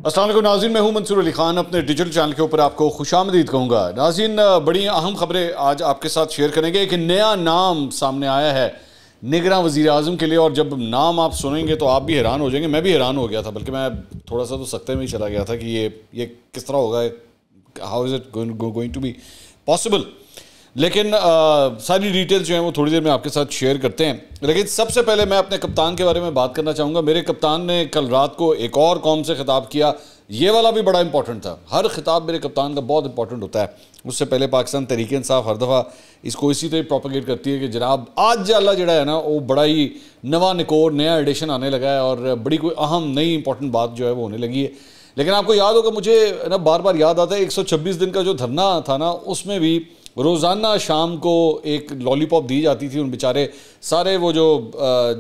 अस्सलाम वालेकुम नाज़रीन, मैं हूं मंसूर अली खान। अपने डिजिटल चैनल के ऊपर आपको खुशामदीद कहूँगा। नाज़रीन, बड़ी अहम खबरें आज आपके साथ शेयर करेंगे। एक नया नाम सामने आया है निगरान वज़ीर आज़म के लिए, और जब नाम आप सुनेंगे तो आप भी हैरान हो जाएंगे। मैं भी हैरान हो गया था, बल्कि मैं थोड़ा सा तो सकते में ही चला गया था कि ये किस तरह होगा, how is it going to be possible. लेकिन सारी डिटेल्स जो हैं वो थोड़ी देर में आपके साथ शेयर करते हैं। लेकिन सबसे पहले मैं अपने कप्तान के बारे में बात करना चाहूँगा। मेरे कप्तान ने कल रात को एक और कौम से खिताब किया। ये वाला भी बड़ा इंपॉर्टेंट था। हर खिताब मेरे कप्तान का बहुत इंपॉर्टेंट होता है। उससे पहले पाकिस्तान तहरीक इंसाफ हर दफ़ा इसको इसी तरह प्रोपेगेट करती है कि जनाब आज अल्लाह जड़ा है ना, वो बड़ा ही नवा निकोर नया एडिशन आने लगा है और बड़ी कोई अहम नई इंपॉर्टेंट बात जो है वो होने लगी है। लेकिन आपको याद होगा, मुझे ना बार बार याद आता है 126 दिन का जो धरना था ना, उसमें भी रोज़ाना शाम को एक लॉलीपॉप दी जाती थी। उन बेचारे सारे वो जो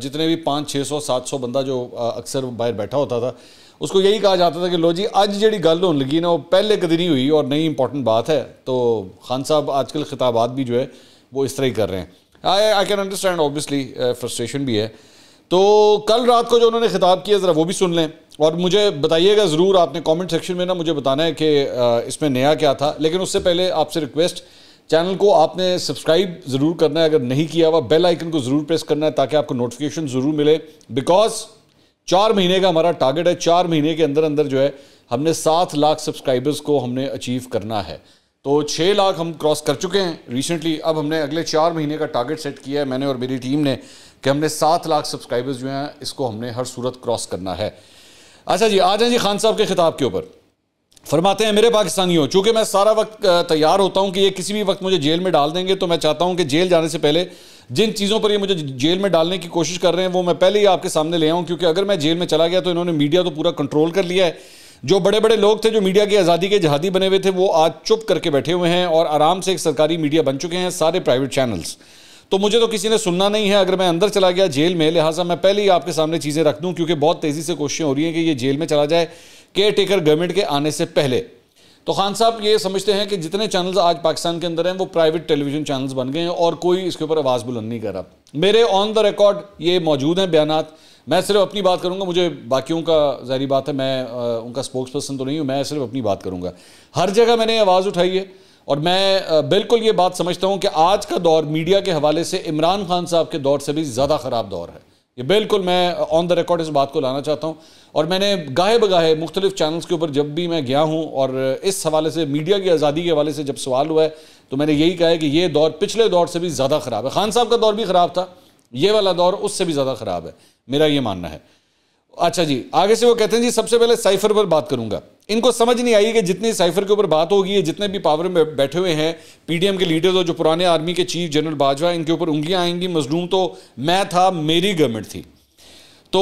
जितने भी 500-600-700 बंदा जो अक्सर बाहर बैठा होता था, उसको यही कहा जाता था कि लो जी अज जी गल होने लगी ना, वो पहले कभी नहीं हुई और नई इंपॉर्टेंट बात है। तो खान साहब आजकल खिताबात भी जो है वो इस तरह ही कर रहे हैं। I can understand, obviously frustration भी है। तो कल रात को जो उन्होंने खिताब किया ज़रा वो भी सुन लें और मुझे बताइएगा ज़रूर। आपने कमेंट सेक्शन में ना मुझे बताना है कि इसमें नया क्या था। लेकिन उससे पहले आपसे रिक्वेस्ट, चैनल को आपने सब्सक्राइब ज़रूर करना है, अगर नहीं किया हुआ बेल आइकन को ज़रूर प्रेस करना है ताकि आपको नोटिफिकेशन ज़रूर मिले। बिकॉज 4 महीने का हमारा टारगेट है। 4 महीने के अंदर अंदर जो है हमने 7 लाख सब्सक्राइबर्स को हमने अचीव करना है। तो 6 लाख हम क्रॉस कर चुके हैं रिसेंटली। अब हमने अगले 4 महीने का टारगेट सेट किया है मैंने और मेरी टीम ने, कि हमने 7 लाख सब्सक्राइबर्स जो हैं इसको हमने हर सूरत क्रॉस करना है। अच्छा जी, आ जाए जी खान साहब के खिताब के ऊपर। फरमाते हैं, मेरे पाकिस्तानियों, चूँकि मैं सारा वक्त तैयार होता हूँ कि ये किसी भी वक्त मुझे जेल में डाल देंगे, तो मैं चाहता हूँ कि जेल जाने से पहले जिन चीज़ों पर ये मुझे जेल में डालने की कोशिश कर रहे हैं वो मैं पहले ही आपके सामने ले आऊँ। क्योंकि अगर मैं जेल में चला गया तो इन्होंने मीडिया तो पूरा कंट्रोल कर लिया है। जो बड़े बड़े लोग थे जो मीडिया की आज़ादी के जहादी बने हुए थे, वो आज चुप करके बैठे हुए हैं और आराम से एक सरकारी मीडिया बन चुके हैं, सारे प्राइवेट चैनल्स। तो मुझे तो किसी ने सुनना नहीं है अगर मैं अंदर चला गया जेल में। लिहाजा मैं पहले ही आपके सामने चीज़ें रख दूँ, क्योंकि बहुत तेज़ी से कोशिशें हो रही हैं कि ये जेल में चला जाए केयर टेकर गवर्नमेंट के आने से पहले। तो खान साहब ये समझते हैं कि जितने चैनल्स आज पाकिस्तान के अंदर हैं वो प्राइवेट टेलीविज़न चैनल्स बन गए हैं और कोई इसके ऊपर आवाज़ बुलंद नहीं कर रहा। मेरे ऑन द रिकॉर्ड ये मौजूद हैं बयानात। मैं सिर्फ अपनी बात करूंगा, मुझे बाकियों का ज़ाहिर बात है, मैं उनका स्पोक्स पर्सन तो नहीं हूँ, मैं सिर्फ अपनी बात करूंगा। हर जगह मैंने आवाज़ उठाई है और मैं बिल्कुल ये बात समझता हूँ कि आज का दौर मीडिया के हवाले से इमरान खान साहब के दौर से भी ज़्यादा ख़राब दौर है। ये बिल्कुल मैं ऑन द रिकॉर्ड इस बात को लाना चाहता हूँ। और मैंने गाहे बगाहे मुख्तलिफ चैनल्स के ऊपर जब भी मैं गया हूँ और इस हवाले से मीडिया की आज़ादी के हवाले से जब सवाल हुआ है तो मैंने यही कहा है कि ये दौर पिछले दौर से भी ज़्यादा ख़राब है। खान साहब का दौर भी ख़राब था, ये वाला दौर उससे भी ज़्यादा ख़राब है, मेरा ये मानना है। अच्छा जी, आगे से वो कहते हैं जी सबसे पहले साइफर पर बात करूंगा। इनको समझ नहीं आई कि जितनी साइफर के ऊपर बात होगी, जितने भी पावर में बैठे हुए हैं पीडीएम के लीडर्स और जो पुराने आर्मी के चीफ जनरल बाजवा, इनके ऊपर उंगलियां आएंगी। मजलूम तो मैं था, मेरी गवर्नमेंट थी। तो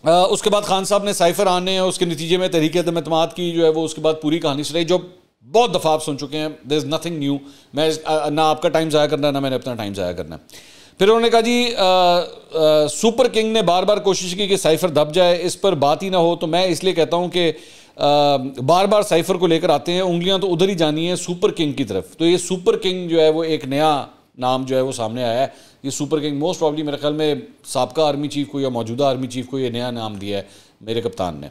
उसके बाद खान साहब ने साइफर आने और उसके नतीजे में तहरीक एतमाद की जो है वो उसके बाद पूरी कहानी सुनाई, जो बहुत दफ़ा आप सुन चुके हैं। There is nothing new. मैं ना आपका टाइम ज़ाया करना है ना मैंने अपना टाइम ज़ाया करना है। फिर उन्होंने कहा जी सुपर किंग ने बार बार कोशिश की कि साइफर दब जाए, इस पर बात ही ना हो। तो मैं इसलिए कहता हूँ कि बार बार साइफर को लेकर आते हैं, उंगलियाँ तो उधर ही जानी है सुपर किंग की तरफ। तो ये सुपर किंग जो है वो एक नया नाम जो है वो सामने आया है। ये सुपर किंग मोस्ट प्रॉब्ली मेरे ख्याल में साबका आर्मी चीफ को या मौजूदा आर्मी चीफ को ये नया नाम दिया है मेरे कप्तान ने।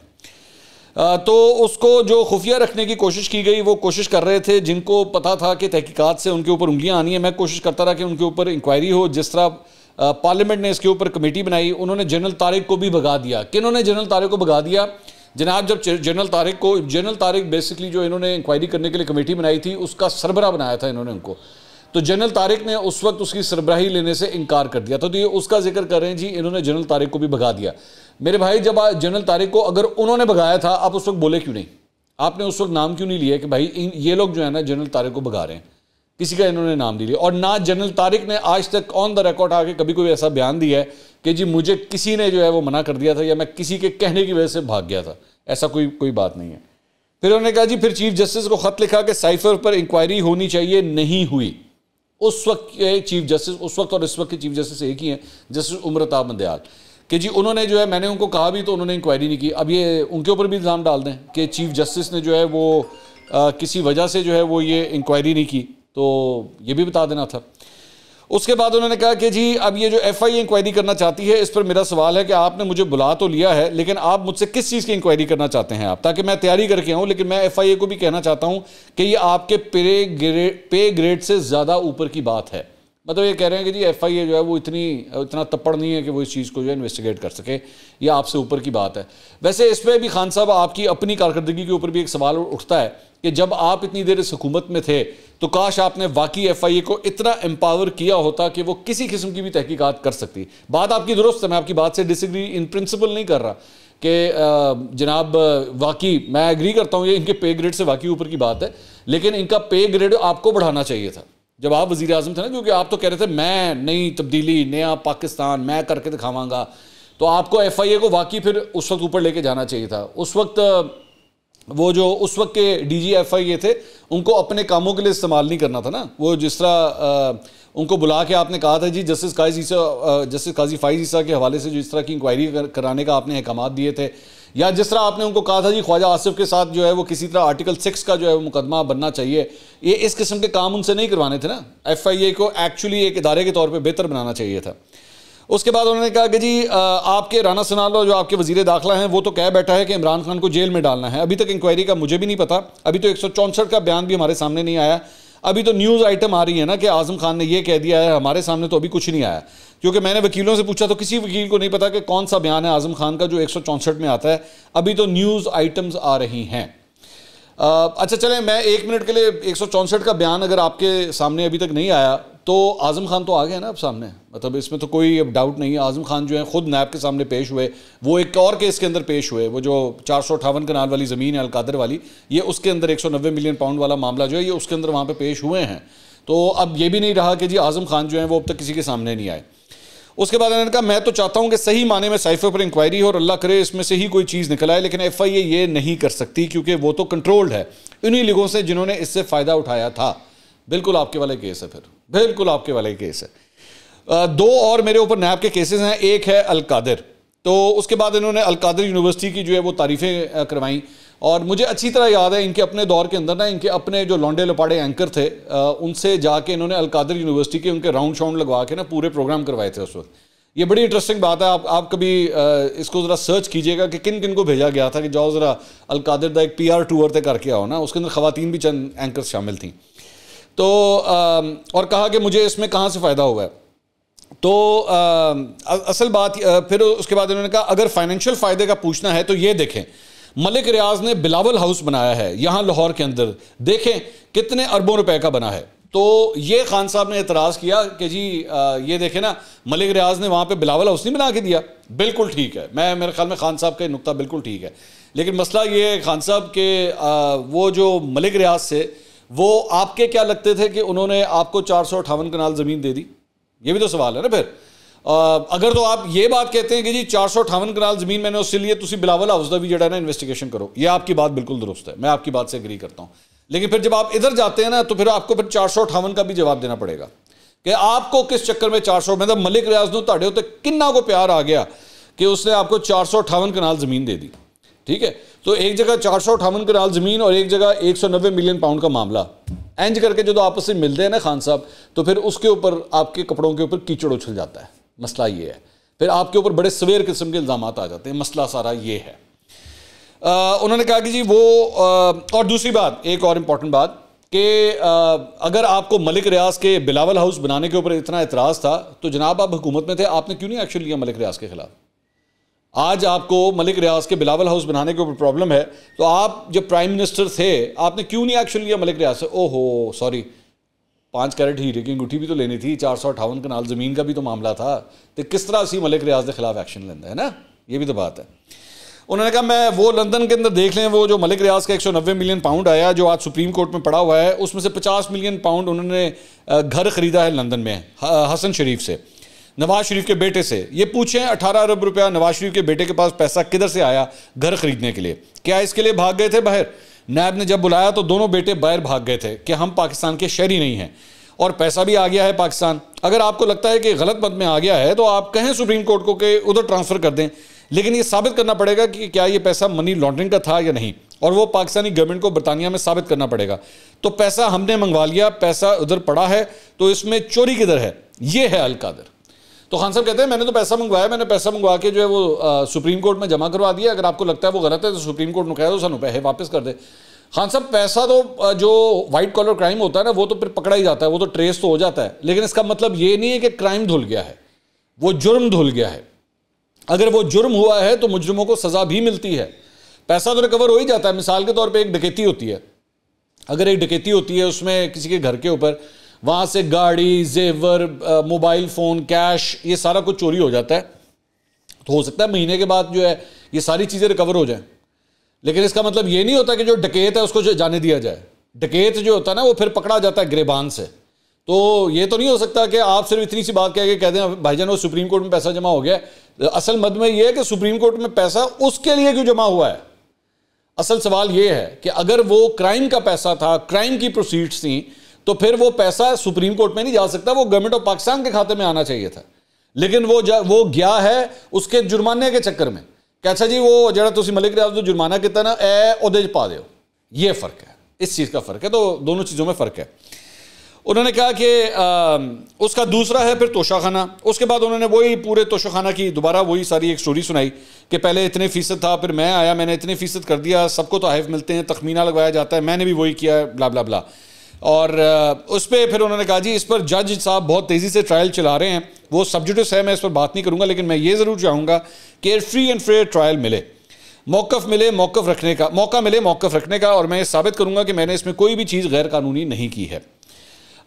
तो उसको जो खुफिया रखने की कोशिश की गई, वो कोशिश कर रहे थे जिनको पता था कि तहकीकात से उनके ऊपर उंगलियां आनी है। मैं कोशिश करता रहा कि उनके ऊपर इंक्वायरी हो। जिस तरह पार्लियामेंट ने इसके ऊपर कमेटी बनाई, उन्होंने जनरल तारिक को भी भगा दिया। किन्होंने जनरल तारिक को भगा दिया जनाब? जब जनरल तारिक बेसिकली जो इन्होंने इंक्वायरी करने के लिए कमेटी बनाई थी उसका सरबराह बनाया था इन्होंने उनको, तो जनरल तारिक ने उस वक्त उसकी सरबराही लेने से इनकार कर दिया था। तो ये उसका जिक्र कर रहे हैं जी, इन्होंने जनरल तारिक को भी भगा दिया। मेरे भाई, जब जनरल तारिक को अगर उन्होंने भगाया था, आप उस वक्त बोले क्यों नहीं? आपने उस वक्त नाम क्यों नहीं लिया कि भाई ये लोग जो है ना जनरल तारिक को भगा रहे हैं? किसी का इन्होंने नाम नहीं लिया। और ना जनरल तारिक ने आज तक ऑन द रिकॉर्ड आके कभी कोई ऐसा बयान दिया है कि जी मुझे किसी ने जो है वो मना कर दिया था या मैं किसी के कहने की वजह से भाग गया था। ऐसा कोई बात नहीं है। फिर उन्होंने कहा जी, फिर चीफ जस्टिस को खत लिखा कि साइफर पर इंक्वायरी होनी चाहिए, नहीं हुई। उस वक्त के चीफ जस्टिस, उस वक्त और इस वक्त के चीफ जस्टिस एक ही हैं, जस्टिस उमरताब मंदयाल, कि जी उन्होंने जो है, मैंने उनको कहा भी तो उन्होंने इंक्वायरी नहीं की। अब ये उनके ऊपर भी इल्ज़ाम डाल दें कि चीफ जस्टिस ने जो है वो किसी वजह से जो है वो ये इंक्वायरी नहीं की, तो ये भी बता देना था। उसके बाद उन्होंने कहा कि जी अब ये जो FIA इंक्वायरी करना चाहती है, इस पर मेरा सवाल है कि आपने मुझे बुला तो लिया है, लेकिन आप मुझसे किस चीज़ की इंक्वायरी करना चाहते हैं आप, ताकि मैं तैयारी करके आऊँ। लेकिन मैं FIA को भी कहना चाहता हूँ कि ये आपके पे ग्रेड से ज़्यादा ऊपर की बात है। मतलब ये कह रहे हैं कि जी FIA जो है वो इतना तप्पड़ नहीं है कि वो इस चीज़ को जो है इन्वेस्टिगेट कर सके, ये आपसे ऊपर की बात है। वैसे इस पर भी खान साहब आपकी अपनी कारकर्दगी के ऊपर भी एक सवाल उठता है कि जब आप इतनी देर इस हुकूमत में थे तो काश आपने वाकई FIA को इतना एम्पावर किया होता कि वो किसी किस्म की भी तहकीकात कर सकती। बात आपकी दुरुस्त है, मैं आपकी बात से डिसएग्री इन प्रिंसिपल नहीं कर रहा कि जनाब वाकई मैं एग्री करता हूँ ये इनके पे ग्रेड से वाकई ऊपर की बात है, लेकिन इनका पे ग्रेड आपको बढ़ाना चाहिए था जब आप वज़ीर आज़म थे ना, क्योंकि आप तो कह रहे थे मैं नई तब्दीली, नया पाकिस्तान मैं करके दिखावांगा। तो आपको FIA को वाकई फिर उस वक्त ऊपर लेके जाना चाहिए था। उस वक्त वो जो उस वक्त के DG FIA थे उनको अपने कामों के लिए इस्तेमाल नहीं करना था ना। वो जिस तरह उनको बुला के आपने कहा था जी जस्टिस काजी फ़ाइज़ ईसा के हवाले से जो इस तरह की इंक्वायरी कराने का आपने अहकामात दिए थे, या जिस तरह आपने उनको कहा था जी ख्वाजा आसिफ के साथ जो है वो किसी तरह आर्टिकल 6 का जो है वो मुकदमा बनना चाहिए, ये इस किस्म के काम उनसे नहीं करवाने थे ना। FIA को एक्चुअली एक इदारे के तौर पे बेहतर बनाना चाहिए था। उसके बाद उन्होंने कहा कि जी आपके राना सनालो जो आपके वज़ीर दाखिला हैं वो तो कह बैठा है कि इमरान खान को जेल में डालना है। अभी तक इंक्वायरी का मुझे भी नहीं पता, अभी तो 164 का बयान भी हमारे सामने नहीं आया। अभी तो न्यूज़ आइटम आ रही है ना कि आज़म खान ने ये कह दिया है, हमारे सामने तो अभी कुछ नहीं आया, क्योंकि मैंने वकीलों से पूछा तो किसी वकील को नहीं पता कि कौन सा बयान है आज़म खान का जो 164 में आता है। अभी तो न्यूज़ आइटम्स आ रही हैं। अच्छा चलें, मैं 1 मिनट के लिए 164 का बयान अगर आपके सामने अभी तक नहीं आया तो आज़म खान तो आ गया ना अब सामने, मतलब इसमें तो कोई अब डाउट नहीं है। आज़म खान जो है ख़ुद नैब के सामने पेश हुए, वो एक और केस के अंदर पेश हुए, वो जो 458 कनाल वाली ज़मीन है अलकादर वाली, ये उसके अंदर 190 मिलियन पाउंड वाला मामला जो है ये उसके अंदर वहाँ पे पेश हुए हैं। तो अब ये भी नहीं रहा कि जी आज़म खान जो है वो अब तक किसी के सामने नहीं आए। उसके बाद उन्होंने कहा मैं तो चाहता हूँ कि सही माने में साइफर पर इंक्वायरी हो और अल्लाह करे इसमें से ही कोई चीज़ निकल आए, लेकिन FIA ये नहीं कर सकती क्योंकि वो तो कंट्रोल्ड है उन्हीं लोगों से जिन्होंने इससे फ़ायदा उठाया था। बिल्कुल आपके वाले केस है, फिर बिल्कुल आपके वाले केस है। 2 और मेरे ऊपर नैब के केसेस हैं, एक है अलकादिर। तो उसके बाद इन्होंने अलकादिर यूनिवर्सिटी की जो है वो तारीफ़ें करवाई, और मुझे अच्छी तरह याद है इनके अपने दौर के अंदर ना इनके अपने जो लौंडे लपाड़े एंकर थे उनसे जाके इन्होंने अलकादिर यूनिवर्सिटी के उनके राउंड शाउंड लगवा के ना पूरे प्रोग्राम करवाए थे उस वक्त। ये बड़ी इंटरेस्टिंग बात है, आप कभी इसको ज़रा सर्च कीजिएगा कि किन किन को भेजा गया था कि जाओ ज़रा अलकादिर का एक PR टूर तक करके आओ ना। उसके अंदर ख़वातीन भी चंद एंकर्स शामिल थी। तो और कहा कि मुझे इसमें कहाँ से फ़ायदा हुआ है। तो असल बात फिर उसके बाद इन्होंने कहा अगर फाइनेंशियल फ़ायदे का पूछना है तो ये देखें, मलिक रियाज ने बिलावल हाउस बनाया है यहाँ लाहौर के अंदर, देखें कितने अरबों रुपए का बना है। तो ये खान साहब ने एतराज़ किया कि जी ये देखें ना, मलिक रियाज ने वहाँ पे बिलावल हाउस नहीं बना के दिया। बिल्कुल ठीक है, मेरे ख्याल में खान साहब का नुक्ता बिल्कुल ठीक है, लेकिन मसला ये है खान साहब के वो जो मलिक रियाज से वो आपके क्या लगते थे कि उन्होंने आपको 458 कनाल ज़मीन दे दी? ये भी तो सवाल है ना। फिर अगर तो आप ये बात कहते हैं कि जी 458 कनाल ज़मीन मैंने उससे लिए, तुसी बिलावल हाउस का भी जड़ा ना इन्वेस्टिगेशन करो, ये आपकी बात बिल्कुल दुरुस्त है, मैं आपकी बात से एग्री करता हूँ। लेकिन फिर जब आप इधर जाते हैं ना तो फिर आपको फिर 458 का भी जवाब देना पड़ेगा कि आपको किस चक्कर में 400, मतलब मलिक रियाज ने ताड़े होते किन्ना को प्यार आ गया कि उसने आपको 458 कनाल ज़मीन दे दी। ठीक है, तो एक जगह 458 कनाल ज़मीन और एक जगह 190 मिलियन पाउंड का मामला, एंज करके जो आपस में मिलते हैं ना खान साहब, तो फिर उसके ऊपर आपके कपड़ों के ऊपर कीचड़ उछल जाता है। मसला ये है, फिर आपके ऊपर बड़े सवेर किस्म के इल्ज़ाम आ जाते हैं। मसला सारा ये है। उन्होंने कहा कि जी वो और दूसरी बात, एक और इम्पॉर्टेंट बात कि अगर आपको मलिक रियाज के बिलावल हाउस बनाने के ऊपर इतना एतराज़ था तो जनाब आप हुकूमत में थे, आपने क्यों नहीं एक्शन लिया मलिक रियाज के खिलाफ? आज आपको मलिक रियाज के बिलावल हाउस बनाने के ऊपर प्रॉब्लम है, तो आप जब प्राइम मिनिस्टर थे आपने क्यों नहीं एक्शन लिया मलिक रियाज से? ओहो सॉरी, 5 कैरेट हीरे की अंगूठी भी तो लेनी थी, 458 कनाल ज़मीन का भी तो मामला था, तो किस तरह से मलिक रियाज के खिलाफ एक्शन लेंदा है ना, ये भी तो बात है। उन्होंने कहा मैं वो लंदन के अंदर देख लें, वो जो मलिक रियाज का 190 मिलियन पाउंड आया जो आज सुप्रीम कोर्ट में पड़ा हुआ है, उसमें से 50 मिलियन पाउंड उन्होंने घर ख़रीदा है लंदन में हसन शरीफ से, नवाज शरीफ के बेटे से। ये पूछें 18 अरब रुपया नवाज शरीफ के बेटे के पास पैसा किधर से आया घर खरीदने के लिए? क्या इसके लिए भाग गए थे बाहर? नैब ने जब बुलाया तो दोनों बेटे बाहर भाग गए थे कि हम पाकिस्तान के शहरी नहीं हैं, और पैसा भी आ गया है पाकिस्तान। अगर आपको लगता है कि गलत मत में आ गया है तो आप कहें सुप्रीम कोर्ट को कि उधर ट्रांसफ़र कर दें, लेकिन ये साबित करना पड़ेगा कि क्या ये पैसा मनी लॉन्ड्रिंग का था या नहीं, और वो पाकिस्तानी गवर्नमेंट को बरतानिया में साबित करना पड़ेगा। तो पैसा हमने मंगवा लिया, पैसा उधर पड़ा है, तो इसमें चोरी किधर है? ये है अलकादर। तो खान साहब कहते हैं मैंने तो पैसा मंगवाया, मैंने पैसा मंगवा के जो है वो सुप्रीम कोर्ट में जमा करवा दिया, अगर आपको लगता है वो गलत है तो सुप्रीम कोर्ट में कह दो सानू पैसे वापस कर दे। खान साहब पैसा तो जो वाइट कॉलर क्राइम होता है ना वो तो फिर पकड़ा ही जाता है, वो तो ट्रेस तो हो जाता है, लेकिन इसका मतलब ये नहीं है कि क्राइम धुल गया है, वो जुर्म धुल गया है। अगर वो जुर्म हुआ है तो मुजरिमों को सजा भी मिलती है, पैसा तो रिकवर हो ही जाता है। मिसाल के तौर पर एक डकैती होती है, अगर एक डकैती होती है उसमें किसी के घर के ऊपर वहाँ से गाड़ी, जेवर, मोबाइल फ़ोन, कैश, ये सारा कुछ चोरी हो जाता है, तो हो सकता है महीने के बाद जो है ये सारी चीज़ें रिकवर हो जाएं। लेकिन इसका मतलब ये नहीं होता कि जो डकैत है उसको जो जाने दिया जाए। डकैत जो होता है ना वो फिर पकड़ा जाता है गिरबान से। तो ये तो नहीं हो सकता कि आप सिर्फ इतनी सी बात कह के कह दें भाईजान वो सुप्रीम कोर्ट में पैसा जमा हो गया। असल मद में ये है कि सुप्रीम कोर्ट में पैसा उसके लिए क्यों जमा हुआ है। असल सवाल ये है कि अगर वो क्राइम का पैसा था, क्राइम की प्रोसीड्स थी, तो फिर वो पैसा सुप्रीम कोर्ट में नहीं जा सकता, वो गवर्नमेंट ऑफ पाकिस्तान के खाते में आना चाहिए था। लेकिन वो गया है उसके जुर्माने के चक्कर में कि अच्छा जी वो जरा तुसी मलिक रियाज जो जुर्माना कितना ना ए ओदे च पा दो। ये फ़र्क है, इस चीज़ का फ़र्क है। तो दोनों चीज़ों में फ़र्क है। उन्होंने कहा कि उसका दूसरा है फिर तोशाखाना। उसके बाद उन्होंने वही पूरे तोशाखाना की दोबारा वही सारी एक स्टोरी सुनाई कि पहले इतने फ़ीसद था, फिर मैं आया, मैंने इतने फ़ीसद कर दिया, सबको तोहफ़ मिलते हैं, तखमीना लगवाया जाता है, मैंने भी वही किया, ब्ला ब्ला ब्ला। और उस पर फिर उन्होंने कहा जी इस पर जज साहब बहुत तेज़ी से ट्रायल चला रहे हैं, वो सब्जुडिस है, मैं इस पर बात नहीं करूँगा, लेकिन मैं ये ज़रूर चाहूँगा कि फ्री एंड फेयर ट्रायल मिले, मौक़िफ़ मिले मौक़िफ़ रखने का, मौका मिले मौक़िफ़ रखने का, और मैं ये साबित करूँगा कि मैंने इसमें कोई भी चीज़ गैर कानूनी नहीं की है।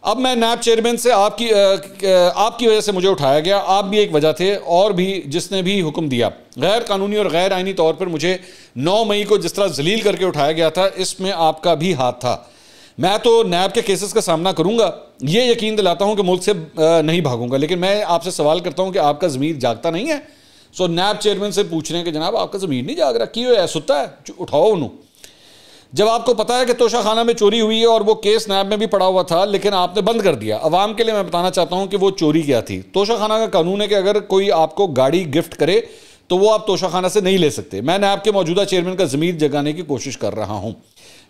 अब मैं नैब चेयरमैन से आपकी वजह से मुझे उठाया गया, आप भी एक वजह थे, और भी जिसने भी हुक्म दिया गैर कानूनी और गैर आइनी तौर पर मुझे 9 मई को जिस तरह जलील करके उठाया गया था, इसमें आपका भी हाथ था। मैं तो नैब के केसेस का सामना करूंगा, ये यकीन दिलाता हूं कि मुल्क से नहीं भागूंगा, लेकिन मैं आपसे सवाल करता हूं कि आपका ज़मीर जागता नहीं है। सो नैब चेयरमैन से पूछ रहे हैं कि जनाब आपका ज़मीर नहीं जाग रहा, क्यों है, सुता है, उठाओ उन्होंने। जब आपको पता है कि तोशाखाना में चोरी हुई है और वो केस नैब में भी पड़ा हुआ था, लेकिन आपने बंद कर दिया। अवाम के लिए मैं बताना चाहता हूं कि वो चोरी क्या थी। तोशाखाना का कानून है कि अगर कोई आपको गाड़ी गिफ्ट करे तो वो आप तोशाखाना से नहीं ले सकते। मैं नैब के मौजूदा चेयरमैन का ज़मीर जगाने की कोशिश कर रहा हूं।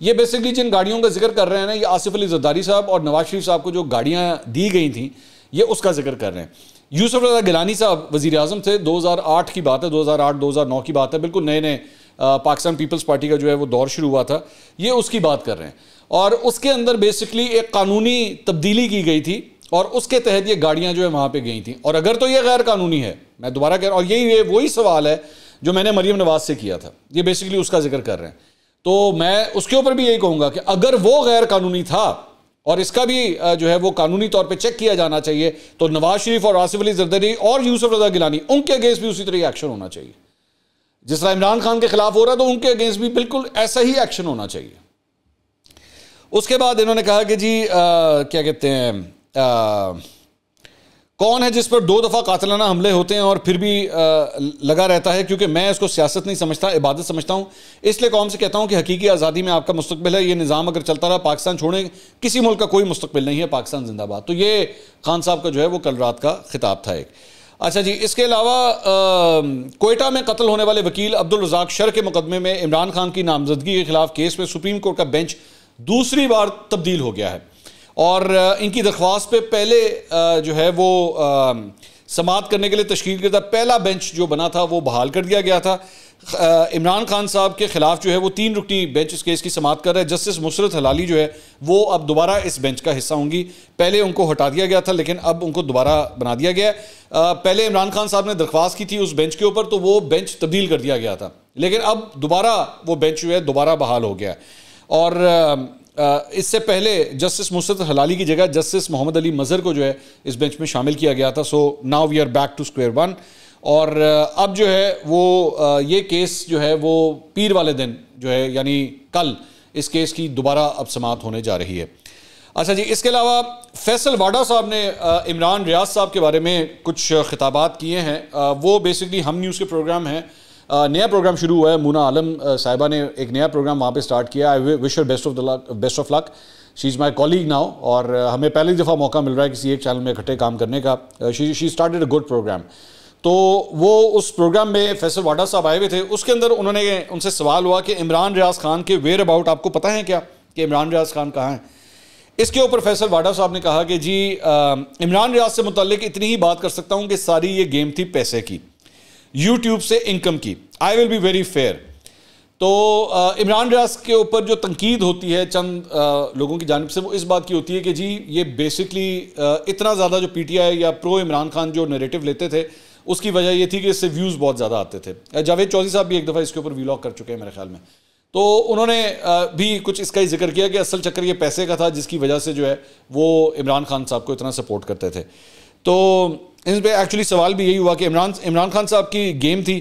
ये बेसिकली जिन गाड़ियों का जिक्र कर रहे हैं ना, ये आसिफ अली जरदारी साहब और नवाज शरीफ साहब को जो गाड़ियाँ दी गई थी, ये उसका जिक्र कर रहे हैं। यूसुफ रज़ा गिलानी साहब वज़ीर आज़म थे, 2008 की बात है, 2008-2009 की बात है, बिल्कुल नए नए पाकिस्तान पीपल्स पार्टी का जो है वो दौर शुरू हुआ था, ये उसकी बात कर रहे हैं। और उसके अंदर बेसिकली एक कानूनी तब्दीली की गई थी और उसके तहत ये गाड़ियाँ जो है वहाँ पे गई थी। और अगर तो ये गैर कानूनी है, मैं दोबारा कह रहा हूँ, और यही वही सवाल है जो मैंने मरीम नवाज से किया था, ये बेसिकली उसका जिक्र कर रहे हैं। तो मैं उसके ऊपर भी यही कहूँगा कि अगर वो गैर कानूनी था और इसका भी जो है वो कानूनी तौर पे चेक किया जाना चाहिए, तो नवाज शरीफ और आसिफ अली जरदारी और यूसुफ रज़ा गिलानी, उनके अगेंस्ट भी उसी तरह एक्शन होना चाहिए। जिस तरह इमरान खान के खिलाफ हो रहा है तो उनके अगेंस्ट भी बिल्कुल ऐसा ही एक्शन होना चाहिए। उसके बाद इन्होंने कहा कि जी क्या कहते हैं, कौन है जिस पर 2 दफ़ा कातिलाना हमले होते हैं और फिर भी लगा रहता है, क्योंकि मैं इसको सियासत नहीं समझता, इबादत समझता हूँ, इसलिए कौम से कहता हूँ कि हकीकी आज़ादी में आपका मुस्तकबिल है। ये निज़ाम अगर चलता रहा, पाकिस्तान छोड़े किसी मुल्क का कोई मुस्तकबिल नहीं है, पाकिस्तान जिंदाबाद। तो ये खान साहब का जो है वो कल रात का खिताब था एक। अच्छा जी, इसके अलावा कोयटा में कत्ल होने वाले वकील अब्दुल रज़ाक शर के मुकदमे में इमरान खान की नामजदगी के खिलाफ केस में सुप्रीम कोर्ट का बेंच दूसरी बार तब्दील हो गया है और इनकी दरख्वास्त पे पहले जो है वो समाअत करने के लिए तश्कील किया था पहला बेंच जो बना था वो बहाल कर दिया गया था। इमरान खान साहब के खिलाफ जो है वो 3 रुकनी बेंच इस केस की समाअत कर रहा है। जस्टिस मुसरत हलाली जो है वो अब दोबारा इस बेंच का हिस्सा होंगी। पहले उनको हटा दिया गया था लेकिन अब उनको दोबारा बना दिया गया। पहले इमरान खान साहब ने दरख्वास्त की थी उस बेंच के ऊपर, तो वो बेंच तब्दील कर दिया गया था, लेकिन अब दोबारा वो बेंच जो है दोबारा बहाल हो गया। और इससे पहले जस्टिस मुसरत हलाली की जगह जस्टिस मोहम्मद अली मजहर को जो है इस बेंच में शामिल किया गया था। So now we are back to square one. और अब जो है वो ये केस जो है वो पीर वाले दिन जो है यानी कल इस केस की दोबारा अब समाअत होने जा रही है। अच्छा जी, इसके अलावा फैसल वाडा साहब ने इमरान रियाज साहब के बारे में कुछ खिताबात किए हैं। वो बेसिकली हम न्यूज़ के प्रोग्राम हैं, नया प्रोग्राम शुरू हुआ है, मुना आलम साहिबा ने एक नया प्रोग्राम वहाँ पे स्टार्ट किया। I wish her best of luck, she is my colleague now, और हमें पहली दफ़ा मौका मिल रहा है किसी एक चैनल में इकट्ठे काम करने का। She started a good programme. तो वो उस प्रोग्राम में फैसल वाडा साहब आए हुए थे, उसके अंदर उन्होंने उनसे सवाल हुआ कि इमरान रियाज खान के वेयर अबाउट आपको पता है क्या, कि इमरान रियाज खान कहाँ हैं। इसके ऊपर फैसल वाडा साहब ने कहा कि जी इमरान रियाज से मुताल्लिक इतनी ही बात कर सकता हूं कि सारी ये गेम थी पैसे की, यूट्यूब से इनकम की। I will be very fair. तो इमरान रियाज के ऊपर जो तनकीद होती है चंद लोगों की जानिब से, वो इस बात की होती है कि जी ये बेसिकली इतना ज़्यादा जो पीटीआई या प्रो इमरान खान जो नैरेटिव लेते थे उसकी वजह ये थी कि इससे व्यूज़ बहुत ज़्यादा आते थे। जावेद चौधरी साहब भी एक दफ़ा इसके ऊपर व्लॉग कर चुके हैं मेरे ख्याल में, तो उन्होंने भी कुछ इसका ही जिक्र किया कि असल चक्कर ये पैसे का था जिसकी वजह से जो है वो इमरान खान साहब को इतना सपोर्ट करते थे। तो इस पर एक्चुअली सवाल भी यही हुआ कि इमरान खान साहब की गेम थी।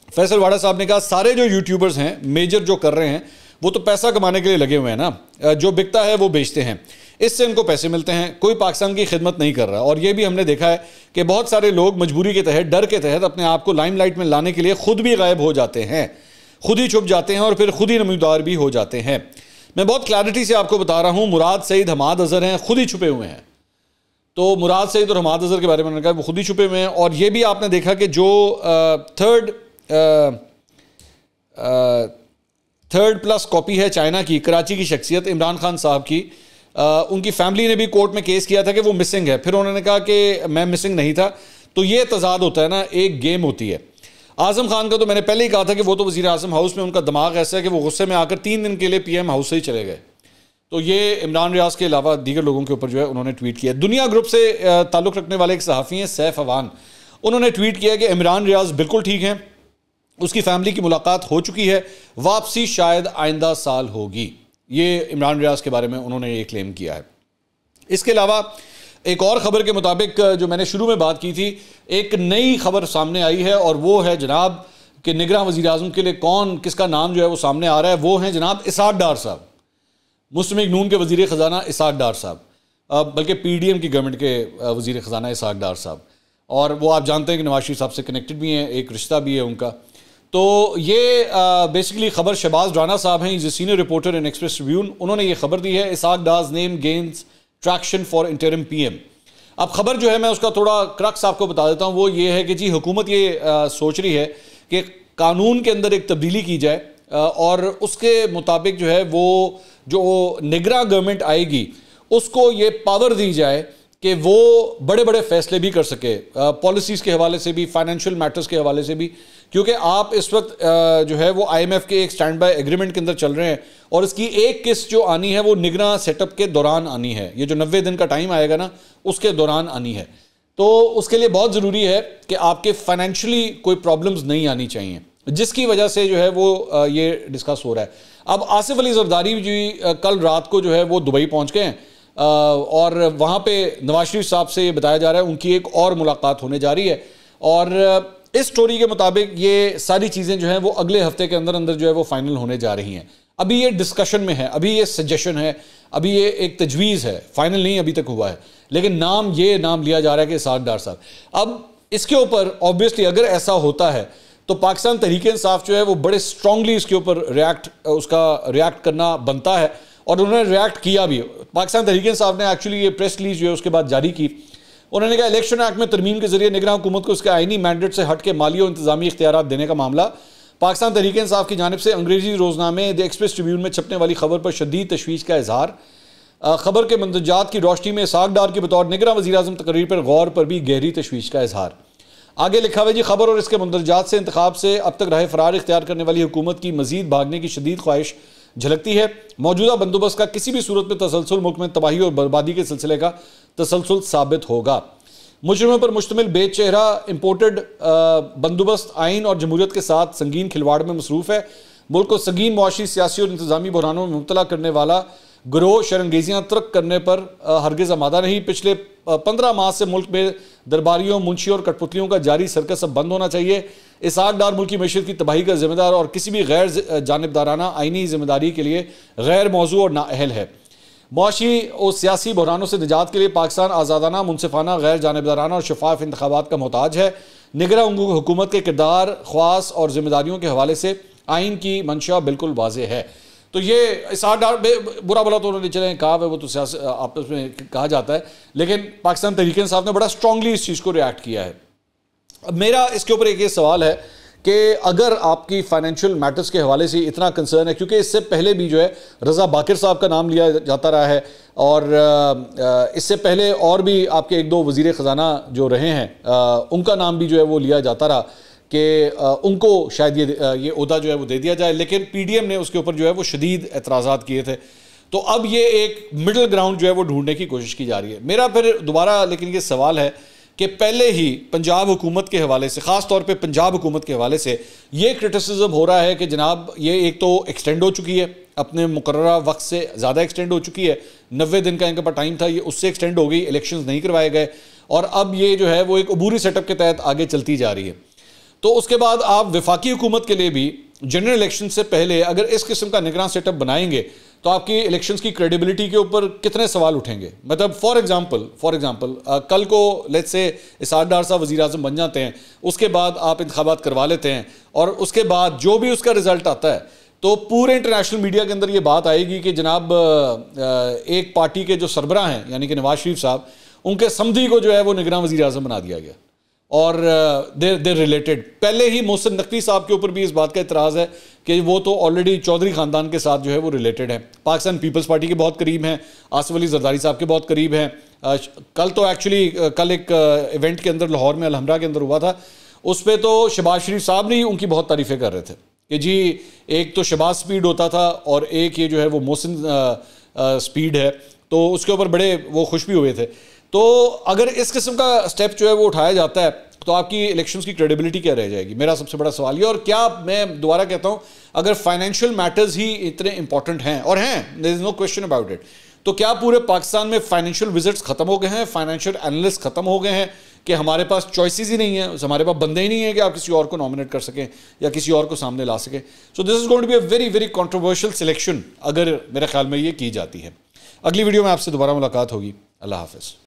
फैसल वाडा साहब ने कहा सारे जो यूट्यूबर्स हैं मेजर जो कर रहे हैं वो तो पैसा कमाने के लिए लगे हुए हैं ना, जो बिकता है वो बेचते हैं, इससे इनको पैसे मिलते हैं, कोई पाकिस्तान की खिदमत नहीं कर रहा। और ये भी हमने देखा है कि बहुत सारे लोग मजबूरी के तहत, डर के तहत अपने आप को लाइमलाइट में लाने के लिए खुद भी गायब हो जाते हैं, खुद ही छुप जाते हैं और फिर खुद ही नमूदार भी हो जाते हैं। मैं बहुत क्लैरिटी से आपको बता रहा हूं, मुराद सईद, हमाद अजहर हैं, खुद ही छुपे हुए हैं। तो मुराद सईद और हमाद अजहर के बारे में कहा वो खुद ही छुपे हुए हैं। और ये भी आपने देखा कि जो थर्ड प्लस कॉपी है चाइना की, कराची की शख्सियत इमरान खान साहब की, उनकी फैमिली ने भी कोर्ट में केस किया था कि वो मिसिंग है, फिर उन्होंने कहा कि मैं मिसिंग नहीं था। तो ये तजाद होता है ना, एक गेम होती है। आजम खान का तो मैंने पहले ही कहा था कि वो तो वज़ीर आज़म हाउस में उनका दिमाग ऐसा है कि वो गुस्से में आकर 3 दिन के लिए पीएम हाउस से ही चले गए। तो ये इमरान रियाज के अलावा दीगर लोगों के ऊपर जो है उन्होंने ट्वीट किया। दुनिया ग्रुप से ताल्लुक़ रखने वाले एक सहाफ़ी हैं सैफ अवान, उन्होंने ट्वीट किया कि इमरान रियाज बिल्कुल ठीक हैं, उसकी फैमिली की मुलाकात हो चुकी है, वापसी शायद आइंदा साल होगी। ये इमरान रियाज के बारे में उन्होंने ये क्लेम किया है। इसके अलावा एक और ख़बर के मुताबिक जो मैंने शुरू में बात की थी, एक नई खबर सामने आई है और वो है जनाब कि निगरान वज़ीर आज़म के लिए कौन, किसका नाम जो है वो सामने आ रहा है। वो हैं जनाब इसाक डार साहब, मुस्लिम लीग नून के वज़ीर ख़जाना इसाक डार साहब, बल्कि पीडीएम की गवर्नमेंट के वज़ीर ख़जाना इसाक डार साहब। और वो आप जानते हैं कि नवाज शरीफ साहब से कनेक्टेड भी हैं, एक रिश्ता भी है उनका। तो ये बेसिकली खबर शहबाज राना साहब हैं, is a senior reporter in Express Tribune, उन्होंने ये खबर दी है Ishaq Dar's name gains traction for interim PM. अब खबर जो है मैं उसका थोड़ा क्रक्स आपको बता देता हूँ। वो ये है कि जी हुकूमत ये सोच रही है कि कानून के अंदर एक तब्दीली की जाए और उसके मुताबिक जो है वो जो निगरान गवर्नमेंट आएगी उसको ये पावर दी जाए कि वो बड़े बड़े फैसले भी कर सके, पॉलिसीज़ के हवाले से भी, फाइनेंशियल मैटर्स के हवाले से भी, क्योंकि आप इस वक्त जो है वो IMF के एक स्टैंड बाय एग्रीमेंट के अंदर चल रहे हैं और इसकी एक किस्त जो आनी है वो निगरान सेटअप के दौरान आनी है। ये जो 90 दिन का टाइम आएगा ना, उसके दौरान आनी है। तो उसके लिए बहुत ज़रूरी है कि आपके फाइनेंशियली कोई प्रॉब्लम्स नहीं आनी चाहिए, जिसकी वजह से जो है वो ये डिस्कस हो रहा है। अब आसिफ अली जरदारी जी कल रात को जो है वो दुबई पहुँच गए हैं और वहाँ पे नवाज शरीफ साहब से ये बताया जा रहा है उनकी एक और मुलाकात होने जा रही है। और इस स्टोरी के मुताबिक ये सारी चीज़ें जो हैं वो अगले हफ्ते के अंदर अंदर जो है वो फाइनल होने जा रही हैं। अभी ये डिस्कशन में है, अभी ये सजेशन है, अभी ये एक तजवीज़ है, फाइनल नहीं अभी तक हुआ है, लेकिन ये नाम लिया जा रहा है कि इसाक डार साहब। अब इसके ऊपर ऑब्वियसली अगर ऐसा होता है तो पाकिस्तान तहरीक इंसाफ जो है वो बड़े स्ट्रांगली इसके ऊपर रिएक्ट करना बनता है और उन्होंने रिएक्ट किया भी। पाकिस्तान तहरीक इंसाफ ने एक्चुअली ये प्रेस रिलीज जो है उसके बाद जारी की। उन्होंने कहा इलेक्शन एक्ट में तरमीम के जरिए निगरान हुकूमत को उसके आईनी मैंडेट से हट के माली और इंतजामी इख्तियारात देने का मामला पाकिस्तान तहरीक इंसाफ की जानिब से अंग्रेजी रोजनामे द एक्सप्रेस ट्रिब्यून में छपने वाली खबर पर शदीद तशवीश का इजहार। खबर के मंदजात की रोशनी में इसाक डार के बतौर निगरान वज़ीर आज़म तकरीर पर गौर पर भी गहरी तशवीश का इजहार। आगे लिखा हुआ जी, खबर और इसके मंदरजात से इंतखाब से अब तक राह फरार इख्तियार करने वाली हुकूमत की मजीद भागने की शदीद ख्वाहिश झलकती है। मौजूदा बंदोबस्त का किसी भी सूरत में तसलसल मुल्क में तबाही और बर्बादी के सिलसिले का तसलसल साबित होगा। मुजरिमों पर मुश्तमिल बेचेहरा इम्पोर्टेड बंदोबस्त आइन और जमहूरियत के साथ संगीन खिलवाड़ में मसरूफ़ है। मुल्क को संगीन मुआशी, सियासी और इंतजामी बहरानों में मुब्तला करने वाला ग्रोह शरंगेजियाँ तर्क करने पर हरगिज़ आमादा नहीं। पिछले 15 माह से मुल्क में दरबारियों, मुंशियों और कठपुतलियों का जारी सर्कस अब बंद होना चाहिए। इसाक डार मुल्की मईशत की तबाही का जिम्मेदार और किसी भी गैर जानिबदाराना आइनी जिम्मेदारी के लिए गैर मौजू और नाअहल है। मुआशी और सियासी बहरानों से निजात के लिए पाकिस्तान आज़ादाना, मुनसिफाना, गैर जानिबदाराना और शफाफ इंतखाबात का मोहताज है। निगरान हुकूमत के किरदार, ख्वास और जिम्मेदारियों के हवाले से आइन की मंशा बिल्कुल वाज़ेह है। तो ये इसाक डार बुरा भला तो उन्होंने चले कहा है, वो तो आपस में कहा जाता है, लेकिन पाकिस्तान तहरीक इंसाफ ने बड़ा स्ट्रांगली इस चीज़ को रिएक्ट किया है। अब मेरा इसके ऊपर एक ये सवाल है कि अगर आपकी फाइनेंशियल मैटर्स के हवाले से इतना कंसर्न है, क्योंकि इससे पहले भी जो है रज़ा बाकिर साहब का नाम लिया जाता रहा है और इससे पहले और भी आपके एक दो वज़ीर ख़जाना जो रहे हैं उनका नाम भी जो है वो लिया जाता रहा कि उनको शायद ये ओहदा जो है वो दे दिया जाए, लेकिन PDM ने उसके ऊपर जो है वो शदीद एतराज़ात किए थे। तो अब ये एक मिडल ग्राउंड जो है वो ढूंढने की कोशिश की जा रही है। मेरा फिर दोबारा लेकिन ये सवाल है कि पहले ही पंजाब हुकूमत के हवाले से, ख़ास तौर पे पंजाब हुकूमत के हवाले से ये क्रिटिसिज्म हो रहा है कि जनाब ये एक तो एक्सटेंड हो चुकी है, अपने मुकर्ररा वक्त से ज़्यादा एक्सटेंड हो चुकी है, 90 दिन का इनके पास टाइम था, ये उससे एक्सटेंड हो गई, इलेक्शंस नहीं करवाए गए और अब ये जो है वो एक अबूरी सेटअप के तहत आगे चलती जा रही है। तो उसके बाद आप वफाकी हुकूमत के लिए भी जनरल इलेक्शन से पहले अगर इस किस्म का निगरान सेटअप बनाएंगे तो आपकी इलेक्शंस की क्रेडिबिलिटी के ऊपर कितने सवाल उठेंगे। मतलब फॉर एग्जांपल कल को लेट्स से इसार डार साहब वज़ीर आज़म बन जाते हैं, उसके बाद आप इंतखाबात करवा लेते हैं और उसके बाद जो भी उसका रिजल्ट आता है तो पूरे इंटरनेशनल मीडिया के अंदर ये बात आएगी कि जनाब एक पार्टी के जो सरबराह हैं यानी कि नवाज शरीफ साहब, उनके समधी को जो है वो निगरान वज़ीर आज़म बना दिया गया और देर रिलेटेड। पहले ही मोहसिन नकवी साहब के ऊपर भी इस बात का इतराज़ है कि वो तो ऑलरेडी चौधरी ख़ानदान के साथ जो है वो रिलेटेड है, पाकिस्तान पीपल्स पार्टी के बहुत करीब हैं, आसिफ अली जरदारी साहब के बहुत करीब हैं। कल तो एक्चुअली कल एक इवेंट के अंदर लाहौर में अलहमरा के अंदर हुआ था, उस पर तो शहबाज शरीफ साहब ने उनकी बहुत तारीफ़ें कर रहे थे कि जी एक तो शहबाज स्पीड होता था और एक ये जो है वो मोहसिन स्पीड है, तो उसके ऊपर बड़े वो खुश भी हुए थे। तो अगर इस किस्म का स्टेप जो है वो उठाया जाता है तो आपकी इलेक्शंस की क्रेडिबिलिटी क्या रह जाएगी, मेरा सबसे बड़ा सवाल ये। और क्या, मैं दोबारा कहता हूँ, अगर फाइनेंशियल मैटर्स ही इतने इंपॉर्टेंट हैं और हैं, there is no question about it, तो क्या पूरे पाकिस्तान में फाइनेंशियल विजिट्स खत्म हो गए हैं, फाइनेंशियल एनालिस्ट खत्म हो गए हैं कि हमारे पास चॉइसेस ही नहीं है, हमारे पास बंदे ही नहीं है कि आप किसी और को नॉमिनेट कर सकें या किसी और को सामने ला सकें। So this is going to be a very very controversial selection अगर मेरे ख्याल में ये की जाती है। अगली वीडियो में आपसे दोबारा मुलाकात होगी। अल्लाह हाफिज़।